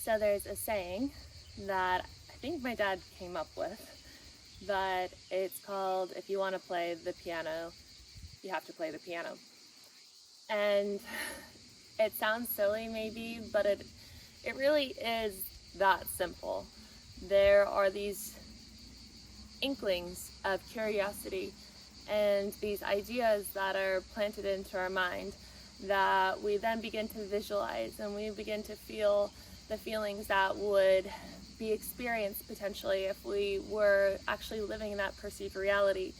So there's a saying that I think my dad came up with, but it's called, if you want to play the piano, you have to play the piano. And it sounds silly maybe, but it really is that simple. There are these inklings of curiosity and these ideas that are planted into our mind that we then begin to visualize, and we begin to feel the feelings that would be experienced potentially if we were actually living in that perceived reality.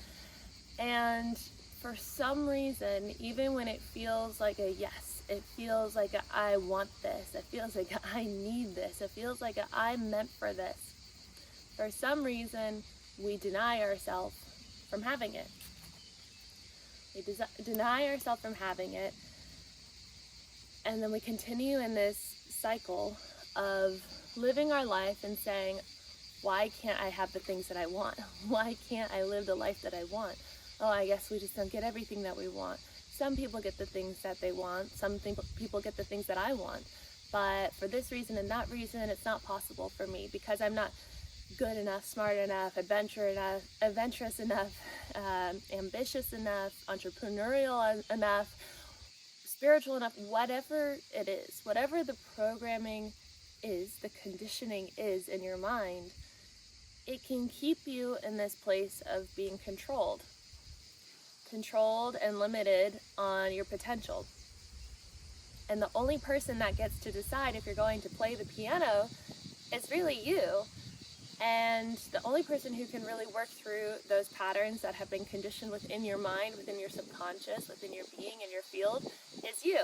And for some reason, even when it feels like a yes, it feels like a I want this, it feels like a I need this, it feels like a I'm meant for this, for some reason we deny ourselves from having it. We deny ourselves from having it, and then we continue in this cycle of living our life and saying, why can't I have the things that I want? Why can't I live the life that I want? Oh, I guess we just don't get everything that we want. Some people get the things that they want. Some people get the things that I want. But for this reason and that reason, it's not possible for me because I'm not good enough, smart enough, adventurous enough, ambitious enough, entrepreneurial enough, spiritual enough, whatever it is, whatever the programming is, the conditioning is in your mind, it can keep you in this place of being controlled and limited on your potential. And the only person that gets to decide if you're going to play the piano is really you. And the only person who can really work through those patterns that have been conditioned within your mind, within your subconscious, within your being and your field is you.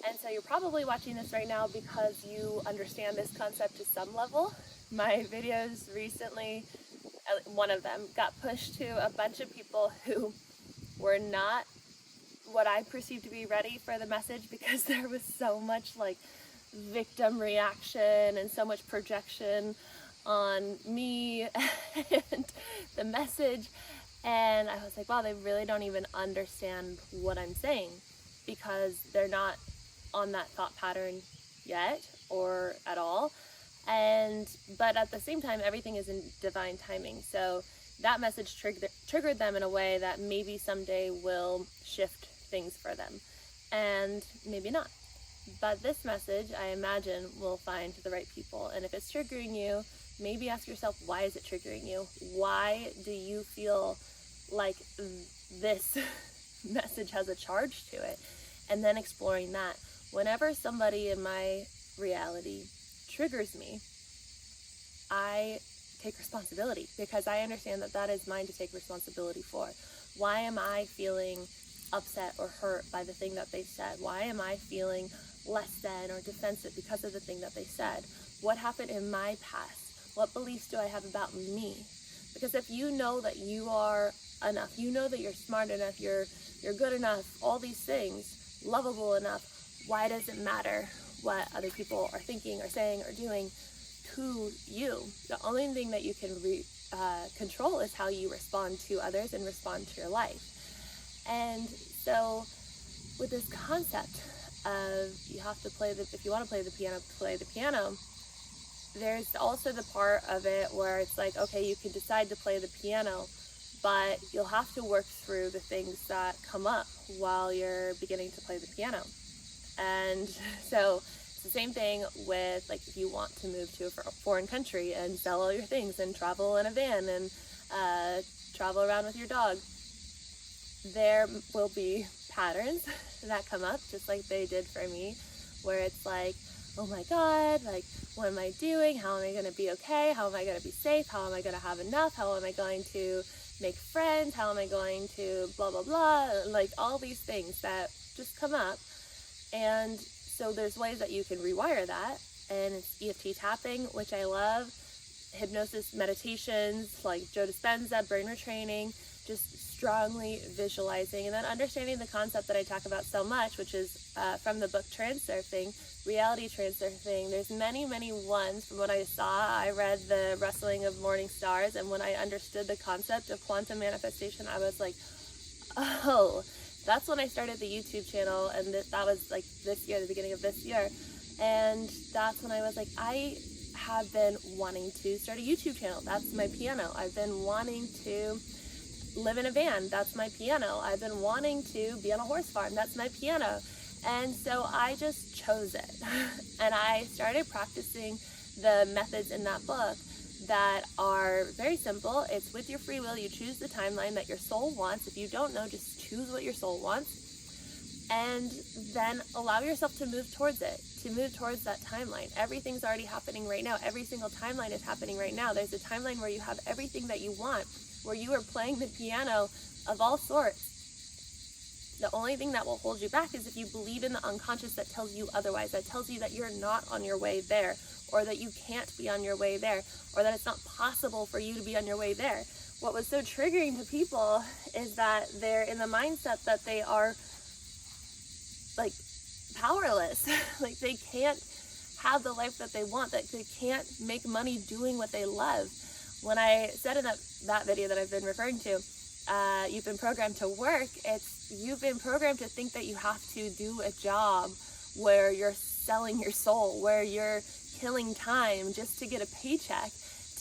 And so you're probably watching this right now because you understand this concept to some level. My videos recently, one of them, got pushed to a bunch of people who were not what I perceived to be ready for the message, because there was so much like victim reaction and so much projection on me and the message. And I was like, wow, they really don't even understand what I'm saying because they're not on that thought pattern yet or at all. But at the same time, everything is in divine timing. So that message triggered them in a way that maybe someday will shift things for them, and maybe not. But this message, I imagine, will find the right people. And if it's triggering you, maybe ask yourself, why is it triggering you? Why do you feel like this message has a charge to it? And then exploring that. Whenever somebody in my reality triggers me, I take responsibility, because I understand that that is mine to take responsibility for. Why am I feeling upset or hurt by the thing that they said? Why am I feeling less than or defensive because of the thing that they said? What happened in my past? What beliefs do I have about me? Because if you know that you are enough, you know that you're smart enough, you're good enough, all these things, lovable enough, why does it matter what other people are thinking or saying or doing to you? The only thing that you can control is how you respond to others and respond to your life. And so with this concept of you have to play if you want to play the piano, there's also the part of it where it's like, okay, you can decide to play the piano, but you'll have to work through the things that come up while you're beginning to play the piano. And so it's the same thing with, like, if you want to move to a foreign country and sell all your things and travel in a van and travel around with your dog, there will be patterns that come up, just like they did for me, where it's like, oh my God, like, what am I doing? How am I going to be okay? How am I going to be safe? How am I going to have enough? How am I going to make friends? How am I going to blah, blah, blah? Like, all these things that just come up. And so there's ways that you can rewire that. And it's EFT tapping, which I love, hypnosis meditations like Joe Dispenza, brain retraining, just strongly visualizing, and then understanding the concept that I talk about so much, which is from the book Transurfing, reality transurfing. There's many, many ones. From what I saw, I read The Rustling of Morning Stars, and when I understood the concept of quantum manifestation, I was like, oh, that's when I started the YouTube channel, and that was like this year, the beginning of this year. And that's when I was like, I have been wanting to start a YouTube channel. That's my piano. I've been wanting to live in a van. That's my piano. I've been wanting to be on a horse farm. That's my piano. And so I just chose it. And I started practicing the methods in that book that are very simple. It's with your free will. You choose the timeline that your soul wants. If you don't know, just choose what your soul wants. And then allow yourself to move towards it, to move towards that timeline. Everything's already happening right now. Every single timeline is happening right now. There's a timeline where you have everything that you want, where you are playing the piano of all sorts. The only thing that will hold you back is if you believe in the unconscious that tells you otherwise, that tells you that you're not on your way there, or that you can't be on your way there, or that it's not possible for you to be on your way there. What was so triggering to people is that they're in the mindset that they are like powerless. Like they can't have the life that they want, that they can't make money doing what they love. When I said in that video that I've been referring to, you've been programmed to work, you've been programmed to think that you have to do a job where you're selling your soul, where you're killing time just to get a paycheck,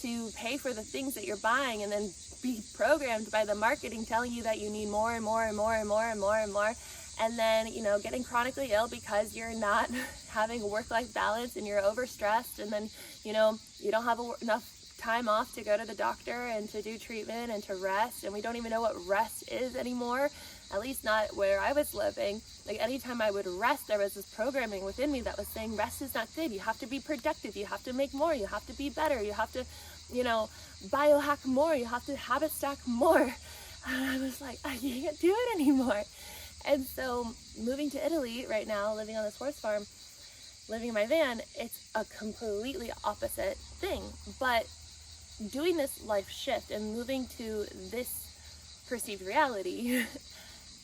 to pay for the things that you're buying, and then be programmed by the marketing telling you that you need more and more and more and more and more and more. And then, getting chronically ill because you're not having a work-life balance and you're overstressed. And then, you don't have enough time off to go to the doctor and to do treatment and to rest. And we don't even know what rest is anymore, at least not where I was living. Like anytime I would rest, there was this programming within me that was saying rest is not good. You have to be productive. You have to make more. You have to be better. You have to, biohack more. You have to habit stack more. And I was like, I can't do it anymore. And so moving to Italy right now, living on this horse farm, living in my van, it's a completely opposite thing. But doing this life shift and moving to this perceived reality,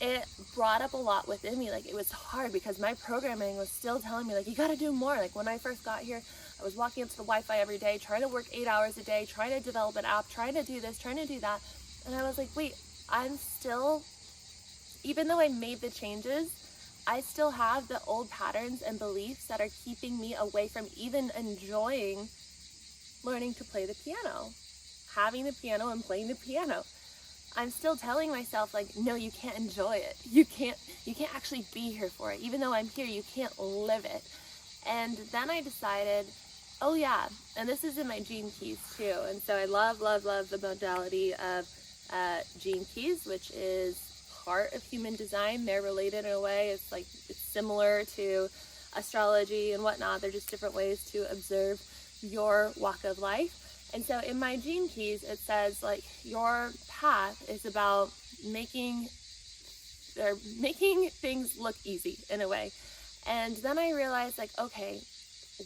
it brought up a lot within me. Like it was hard because my programming was still telling me like, you gotta do more. Like when I first got here, I was walking up to the Wi-Fi every day, trying to work 8 hours a day, trying to develop an app, trying to do this, trying to do that. And I was like, wait, even though I made the changes, I still have the old patterns and beliefs that are keeping me away from even enjoying learning to play the piano, having the piano and playing the piano. I'm still telling myself like, no, you can't enjoy it. You can't actually be here for it. Even though I'm here, you can't live it. And then I decided, oh yeah, and this is in my gene keys too. And so I love the modality of gene keys, which is part of human design. They're related in a way. It's similar to astrology and whatnot. They're just different ways to observe your walk of life. And so in my gene keys, it says like your path is about making things look easy in a way. And then I realized like, okay,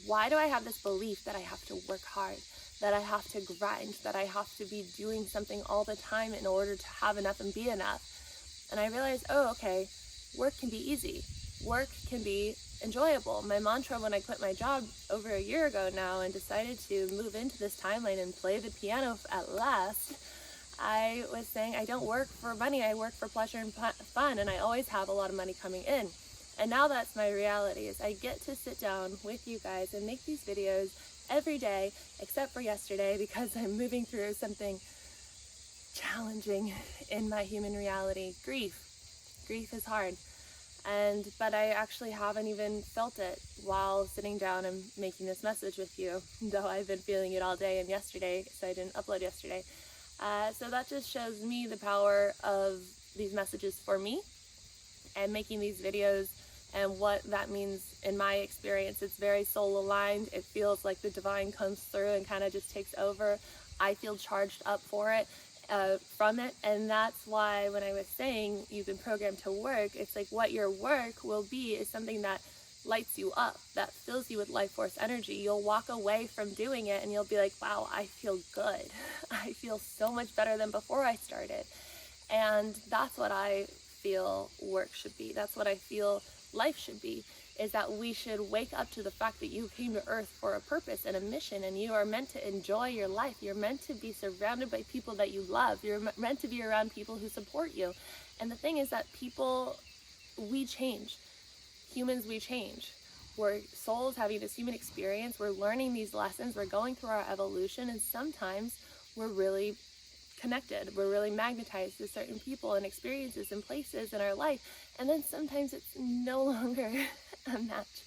why do I have this belief that I have to work hard, that I have to grind, that I have to be doing something all the time in order to have enough and be enough? And I realized, oh, okay, work can be easy. Work can be enjoyable. My mantra when I quit my job over a year ago now and decided to move into this timeline and play the piano at last, I was saying I don't work for money, I work for pleasure and fun, and I always have a lot of money coming in. And now that's my reality, is I get to sit down with you guys and make these videos every day, except for yesterday because I'm moving through something challenging in my human reality. Grief is hard, but I actually haven't even felt it while sitting down and making this message with you, though I've been feeling it all day and yesterday, so I didn't upload yesterday. So that just shows me the power of these messages for me and making these videos and what that means in my experience. It's very soul aligned. It feels like the divine comes through and kind of just takes over. I feel charged up for it. From it, and that's why when I was saying you've been programmed to work, it's like what your work will be is something that lights you up, that fills you with life force energy. You'll walk away from doing it and you'll be like, wow, I feel good. I feel so much better than before I started. And that's what I feel work should be. That's what I feel life should be, is that we should wake up to the fact that you came to earth for a purpose and a mission, and you are meant to enjoy your life. You're meant to be surrounded by people that you love. You're meant to be around people who support you. And the thing is that we change. Humans, we change. We're souls having this human experience. We're learning these lessons. We're going through our evolution, and sometimes we're really connected. We're really magnetized to certain people and experiences and places in our life. And then sometimes it's no longer a match.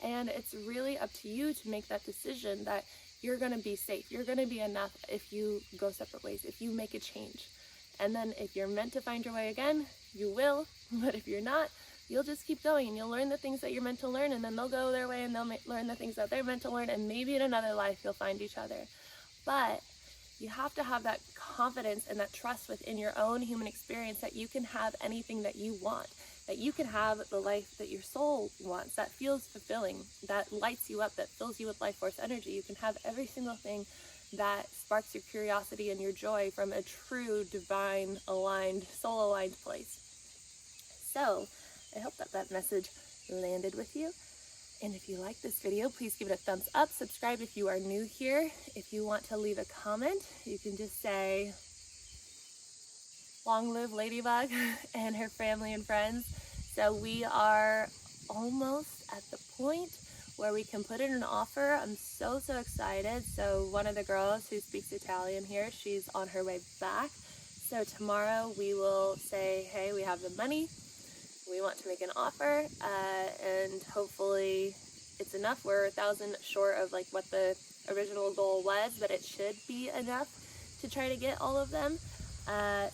And it's really up to you to make that decision that you're going to be safe. You're going to be enough if you go separate ways, if you make a change. And then if you're meant to find your way again, you will. But if you're not, you'll just keep going, and you'll learn the things that you're meant to learn, and then they'll go their way and they'll learn the things that they're meant to learn, and maybe in another life you'll find each other. But you have to have that confidence and that trust within your own human experience that you can have anything that you want, that you can have the life that your soul wants, that feels fulfilling, that lights you up, that fills you with life force energy. You can have every single thing that sparks your curiosity and your joy from a true divine aligned, soul aligned place. So I hope that that message landed with you. And if you like this video, please give it a thumbs up. Subscribe if you are new here. If you want to leave a comment, you can just say, long live Ladybug and her family and friends. So we are almost at the point where we can put in an offer. I'm so excited. So one of the girls who speaks Italian here, she's on her way back. So tomorrow we will say, hey, we have the money. We want to make an offer, and hopefully it's enough. We're 1,000 short of like what the original goal was, but it should be enough to try to get all of them.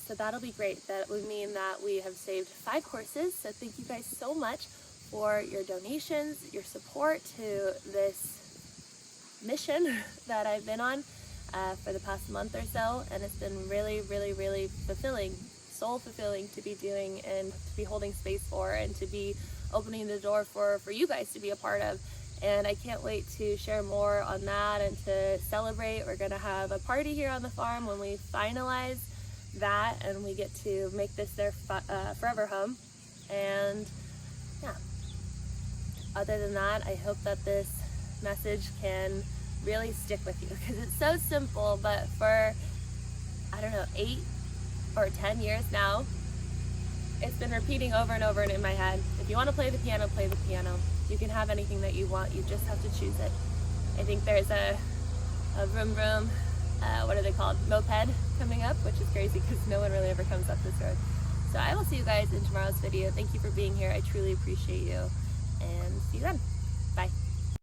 So that'll be great. That would mean that we have saved 5 horses. So thank you guys so much for your donations, your support to this mission that I've been on for the past month or so, and it's been really fulfilling, soul fulfilling to be doing and to be holding space for, and to be opening the door for you guys to be a part of. And I can't wait to share more on that and to celebrate. We're gonna have a party here on the farm when we finalize that and we get to make this their forever home. And yeah, other than that, I hope that this message can really stick with you, because it's so simple, but for, I don't know, 8 or 10 years now, it's been repeating over and over in my head. If you want to play the piano, play the piano. You can have anything that you want, you just have to choose it. I think there's a vroom vroom, what are they called, moped coming up, which is crazy because no one really ever comes up this road. So I will see you guys in tomorrow's video. Thank you for being here. I truly appreciate you, and see you then. Bye.